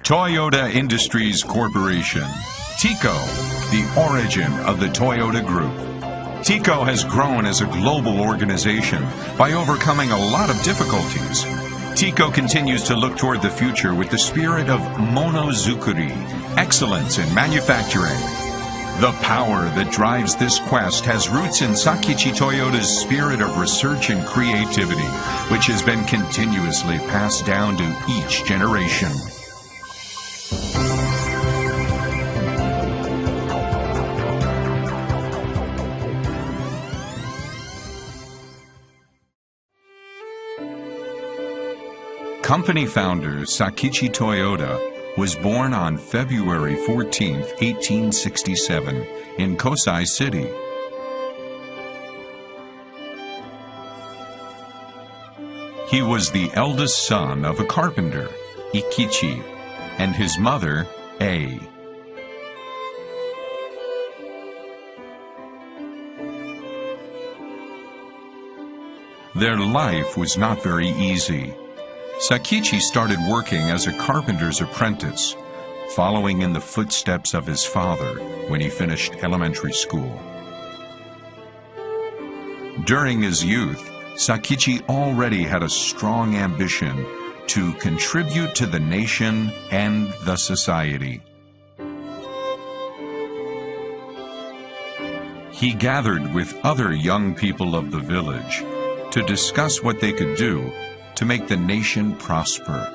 Toyota Industries Corporation. TICO, the origin of the Toyota Group. TICO has grown as a global organization by overcoming a lot of difficulties. TICO continues to look toward the future with the spirit of monozukuri, excellence in manufacturing. The power that drives this quest has roots in Sakichi Toyota's spirit of research and creativity, which has been continuously passed down to each generation. Company founder Sakichi Toyota was born on February 14, 1867, in Kosai City. He was the eldest son of a carpenter, Ikichi, and his mother, A. Their life was not very easy. Sakichi started working as a carpenter's apprentice, following in the footsteps of his father when he finished elementary school. During his youth, Sakichi already had a strong ambition to contribute to the nation and the society. He gathered with other young people of the village to discuss what they could do to make the nation prosper.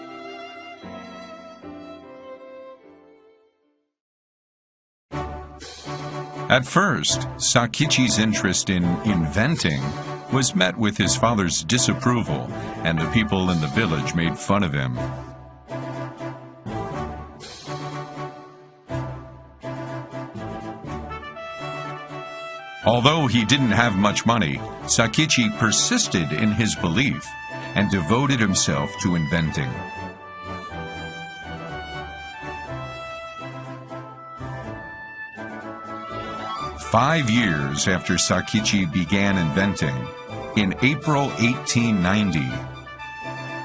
At first, Sakichi's interest in inventing was met with his father's disapproval, and the people in the village made fun of him. Although he didn't have much money, Sakichi persisted in his belief and devoted himself to inventing. Five years after Sakichi began inventing, in April 1890,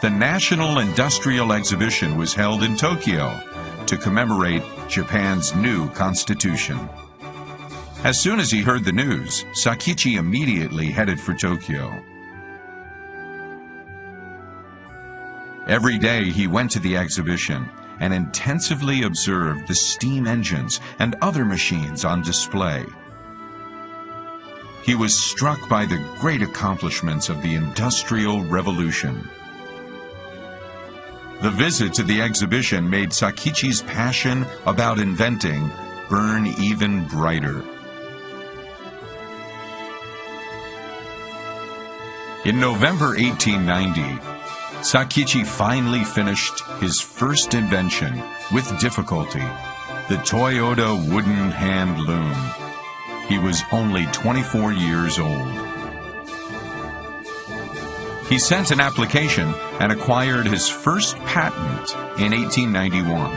the National Industrial Exhibition was held in Tokyo to commemorate Japan's new constitution. As soon as he heard the news, Sakichi immediately headed for Tokyo. Every day he went to the exhibition and intensively observed the steam engines and other machines on display. He was struck by the great accomplishments of the Industrial Revolution. The visit to the exhibition made Sakichi's passion about inventing burn even brighter. In November 1890, Sakichi finally finished his first invention with difficulty, the Toyota wooden hand loom. He was only 24 years old. He sent an application and acquired his first patent in 1891.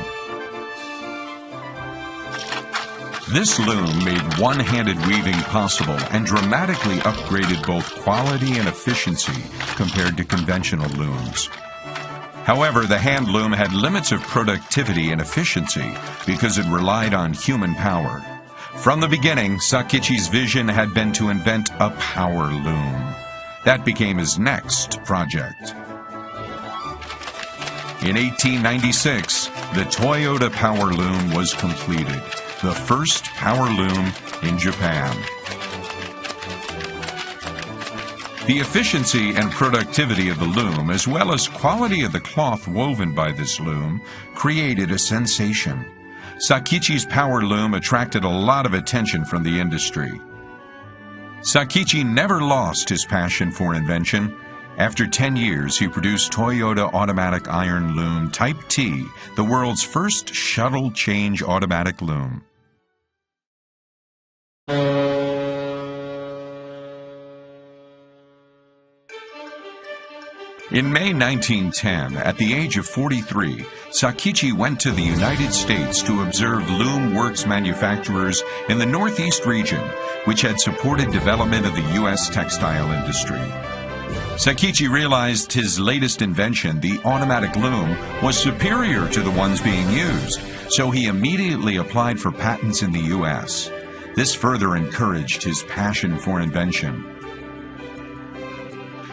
This loom made one-handed weaving possible and dramatically upgraded both quality and efficiency compared to conventional looms. However, the hand loom had limits of productivity and efficiency because it relied on human power. From the beginning, Sakichi's vision had been to invent a power loom. That became his next project. In 1896, the Toyota power loom was completed, the first power loom in Japan. The efficiency and productivity of the loom, as well as quality of the cloth woven by this loom, created a sensation. Sakichi's power loom attracted a lot of attention from the industry. Sakichi never lost his passion for invention. After 10 years, he produced Toyota Automatic Iron Loom Type T, the world's first shuttle change automatic loom. In May 1910, at the age of 43, Sakichi went to the United States to observe loom works manufacturers in the Northeast region, which had supported development of the U.S. textile industry. Sakichi realized his latest invention, the automatic loom, was superior to the ones being used, so he immediately applied for patents in the U.S. This further encouraged his passion for invention.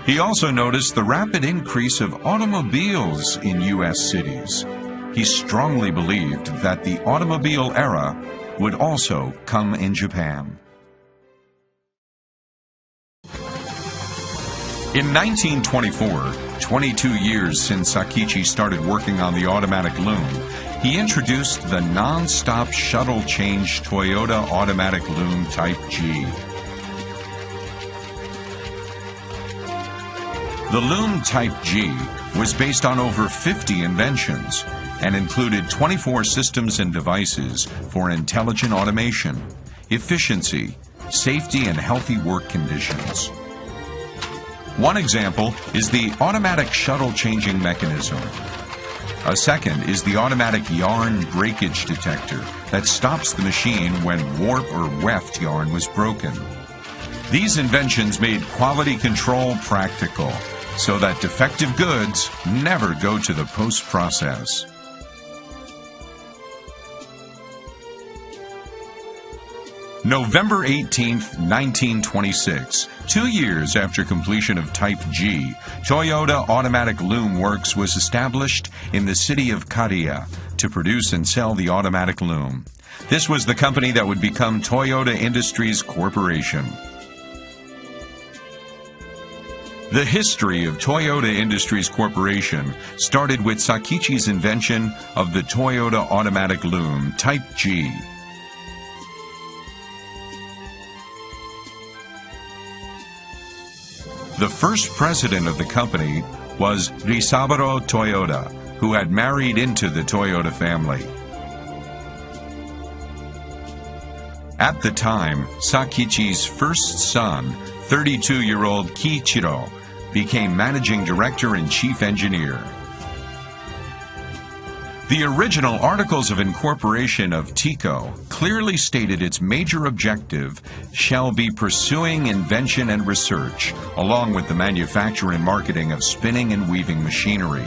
He also noticed the rapid increase of automobiles in U.S. cities. He strongly believed that the automobile era would also come in Japan. In 1924, 22 years since Sakichi started working on the automatic loom, he introduced the non-stop shuttle change Toyota automatic loom Type G. The loom Type G was based on over 50 inventions and included 24 systems and devices for intelligent automation, efficiency, safety, and healthy work conditions. One example is the automatic shuttle changing mechanism. A second is the automatic yarn breakage detector that stops the machine when warp or weft yarn was broken. These inventions made quality control practical so that defective goods never go to the post-process. November 18, 1926, 2 years after completion of Type G, Toyota Automatic Loom Works was established in the city of Kariya to produce and sell the automatic loom. This was the company that would become Toyota Industries Corporation. The history of Toyota Industries Corporation started with Sakichi's invention of the Toyota Automatic Loom Type G. The first president of the company was Risaburo Toyota, who had married into the Toyota family. At the time, Sakichi's first son, 32-year-old Kiichiro, became managing director and chief engineer. The original Articles of Incorporation of TICO clearly stated its major objective shall be pursuing invention and research, along with the manufacture and marketing of spinning and weaving machinery.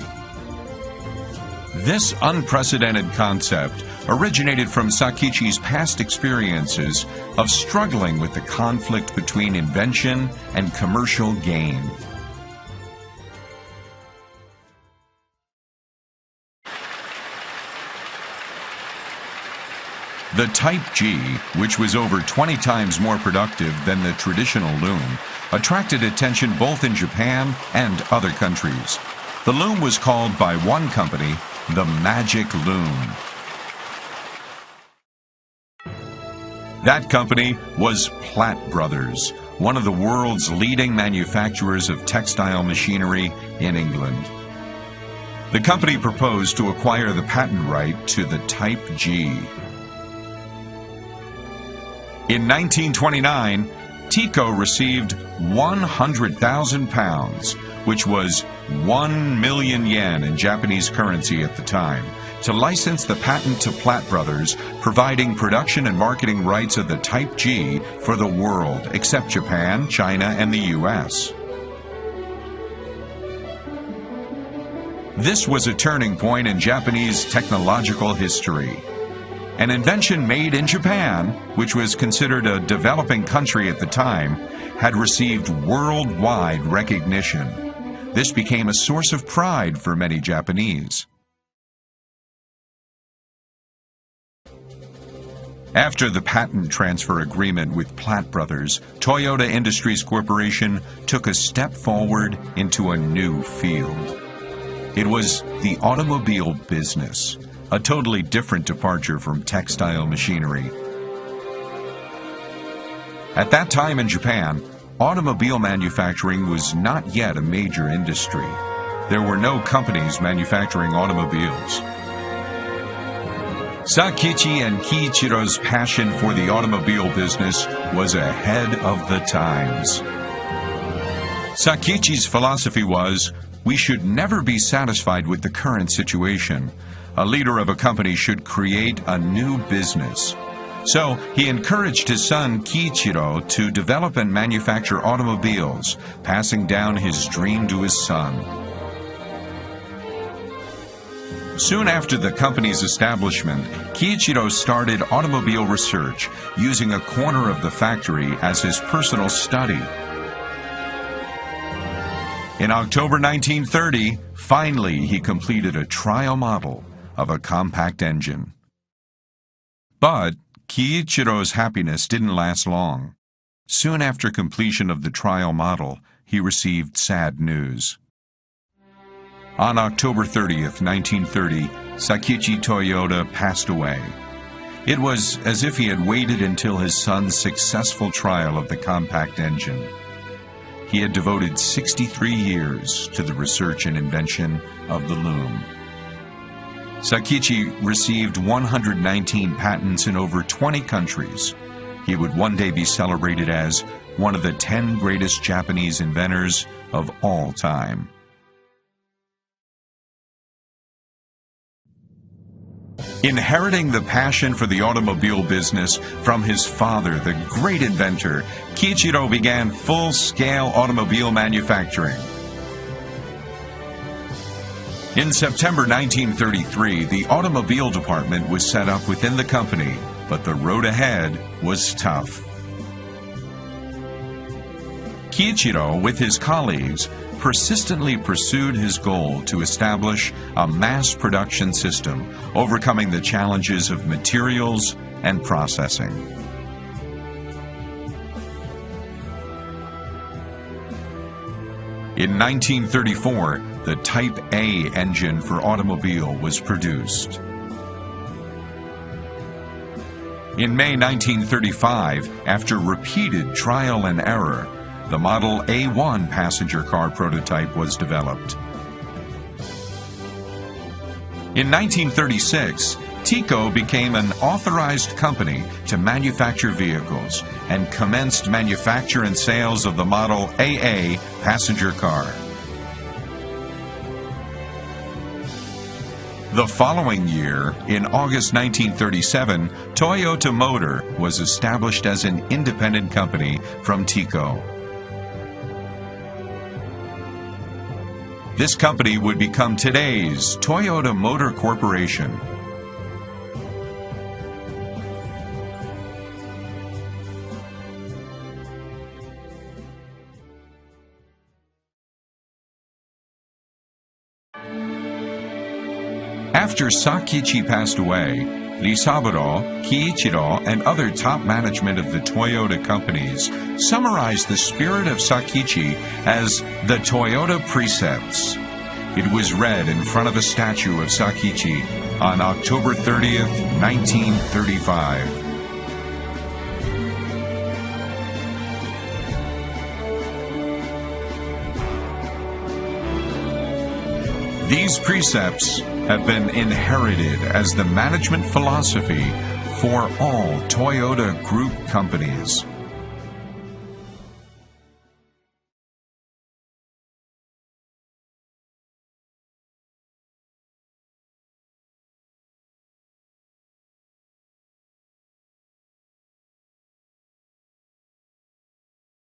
This unprecedented concept originated from Sakichi's past experiences of struggling with the conflict between invention and commercial gain. The Type G, which was over 20 times more productive than the traditional loom, attracted attention both in Japan and other countries. The loom was called by one company the Magic Loom. That company was Platt Brothers, one of the world's leading manufacturers of textile machinery in England. The company proposed to acquire the patent right to the Type G. In 1929, TICO received 100,000 pounds, which was 1 million yen in Japanese currency at the time, to license the patent to Platt Brothers, providing production and marketing rights of the Type G for the world, except Japan, China, and the U.S. This was a turning point in Japanese technological history. An invention made in Japan, which was considered a developing country at the time, had received worldwide recognition. This became a source of pride for many Japanese. After the patent transfer agreement with Platt Brothers, Toyota Industries Corporation took a step forward into a new field. It was the automobile business, a totally different departure from textile machinery. At that time in Japan, automobile manufacturing was not yet a major industry. There were no companies manufacturing automobiles. Sakichi and Kiichiro's passion for the automobile business was ahead of the times. Sakichi's philosophy was, we should never be satisfied with the current situation. A leader of a company should create a new business. So he encouraged his son Kiichiro to develop and manufacture automobiles, passing down his dream to his son. Soon after the company's establishment, Kiichiro started automobile research, using a corner of the factory as his personal study. In October 1930, finally he completed a trial model of a compact engine. But Kiichiro's happiness didn't last long. Soon after completion of the trial model, he received sad news. On October 30th, 1930, Sakichi Toyota passed away. It was as if he had waited until his son's successful trial of the compact engine. He had devoted 63 years to the research and invention of the loom. Sakichi received 119 patents in over 20 countries. He would one day be celebrated as one of the 10 greatest Japanese inventors of all time. Inheriting the passion for the automobile business from his father, the great inventor, Kiichiro began full-scale automobile manufacturing. In September 1933, the automobile department was set up within the company, but the road ahead was tough. Kiichiro, with his colleagues, persistently pursued his goal to establish a mass production system, overcoming the challenges of materials and processing. In 1934, the Type A engine for automobile was produced. In May 1935, after repeated trial and error, the Model A1 passenger car prototype was developed. In 1936, TICO became an authorized company to manufacture vehicles and commenced manufacture and sales of the Model AA passenger car. The following year, in August 1937, Toyota Motor was established as an independent company from TICO. This company would become today's Toyota Motor Corporation. After Sakichi passed away, Risaburo, Kiichiro, and other top management of the Toyota companies summarized the spirit of Sakichi as the Toyota Precepts. It was read in front of a statue of Sakichi on October 30th, 1935. These precepts have been inherited as the management philosophy for all Toyota Group companies.